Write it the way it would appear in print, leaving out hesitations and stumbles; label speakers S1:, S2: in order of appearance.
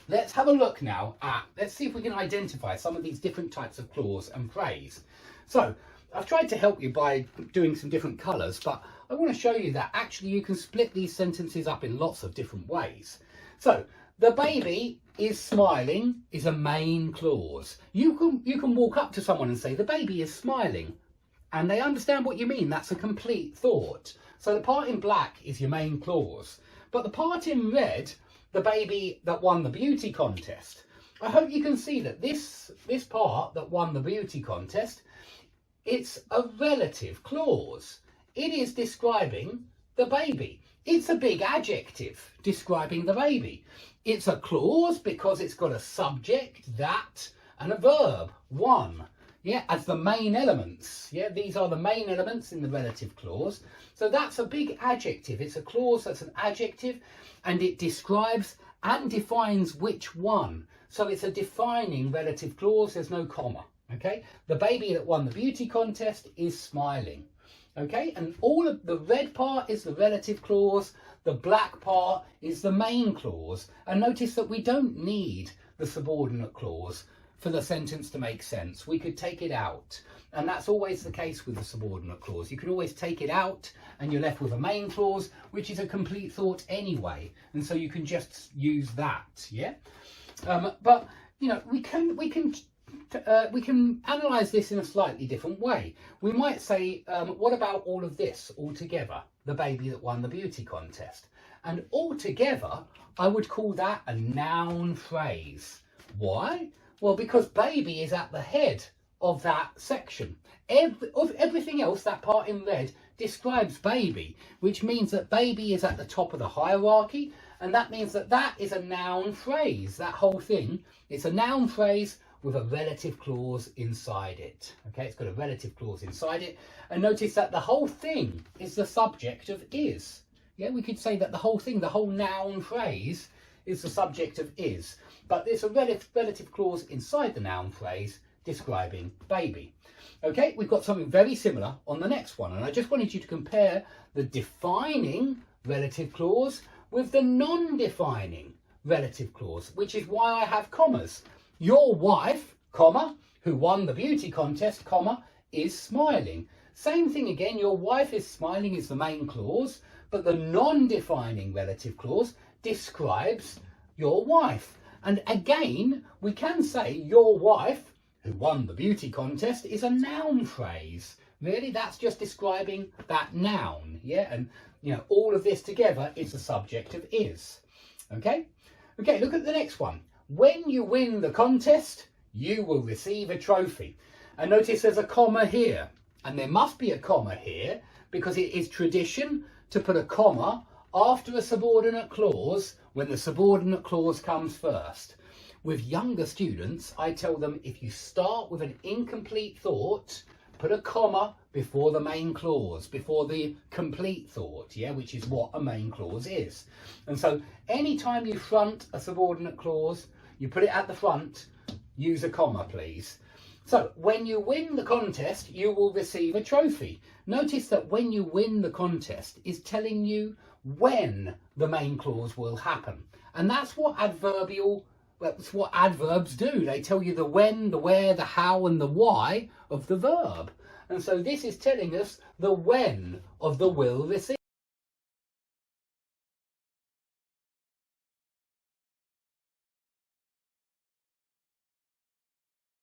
S1: let's have a look now at, let's see if we can identify some of these different types of clause and phrase. So I've tried to help you by doing some different colours, but I want to show you that actually you can split these sentences up in lots of different ways. So the baby is smiling is a main clause. You can walk up to someone and say the baby is smiling, and they understand what you mean. That's a complete thought. So the part in black is your main clause, but the part in red, the baby that won the beauty contest. I hope you can see that this part that won the beauty contest, it's a relative clause. It is describing the baby. It's a big adjective describing the baby. It's a clause because it's got a subject, that, and a verb, one. Yeah, as the main elements. Yeah, these are the main elements in the relative clause. So that's a big adjective. It's a clause that's an adjective, and it describes and defines which one. So it's a defining relative clause. There's no comma. Okay, the baby that won the beauty contest is smiling. Okay, and all of the red part is the relative clause, the black part is the main clause. And notice that we don't need the subordinate clause for the sentence to make sense. We could take it out, and that's always the case with the subordinate clause. You can always take it out and you're left with a main clause, which is a complete thought anyway, and so you can just use that. Yeah, but you know, we can analyse this in a slightly different way. We might say, what about all of this altogether? The baby that won the beauty contest. And altogether, I would call that a noun phrase. Why? Well, because baby is at the head of that section. Of everything else, that part in red describes baby, which means that baby is at the top of the hierarchy, and that means that that is a noun phrase. That whole thing, it's a noun phrase with a relative clause inside it. Okay, it's got a relative clause inside it. And notice that the whole thing is the subject of is. Yeah, we could say that the whole thing, the whole noun phrase, is the subject of is. But there's a relative clause inside the noun phrase describing baby. Okay, we've got something very similar on the next one. And I just wanted you to compare the defining relative clause with the non-defining relative clause, which is why I have commas. Your wife, comma, who won the beauty contest, comma, is smiling. Same thing again, your wife is smiling is the main clause, but the non-defining relative clause describes your wife. And again, we can say your wife, who won the beauty contest, is a noun phrase. Really, that's just describing that noun. Yeah, and you know, all of this together is the subject of is. Okay? Okay, look at the next one. When you win the contest, you will receive a trophy. And notice there's a comma here. And there must be a comma here because it is tradition to put a comma after a subordinate clause when the subordinate clause comes first. With younger students, I tell them if you start with an incomplete thought, put a comma before the main clause, before the complete thought, yeah, which is what a main clause is. And so anytime you front a subordinate clause, you put it at the front, use a comma, please. So when you win the contest, you will receive a trophy. Notice that when you win the contest is telling you when the main clause will happen. And that's what that's what adverbs do. They tell you the when, the where, the how, and the why of the verb. And so this is telling us the when of the will receive.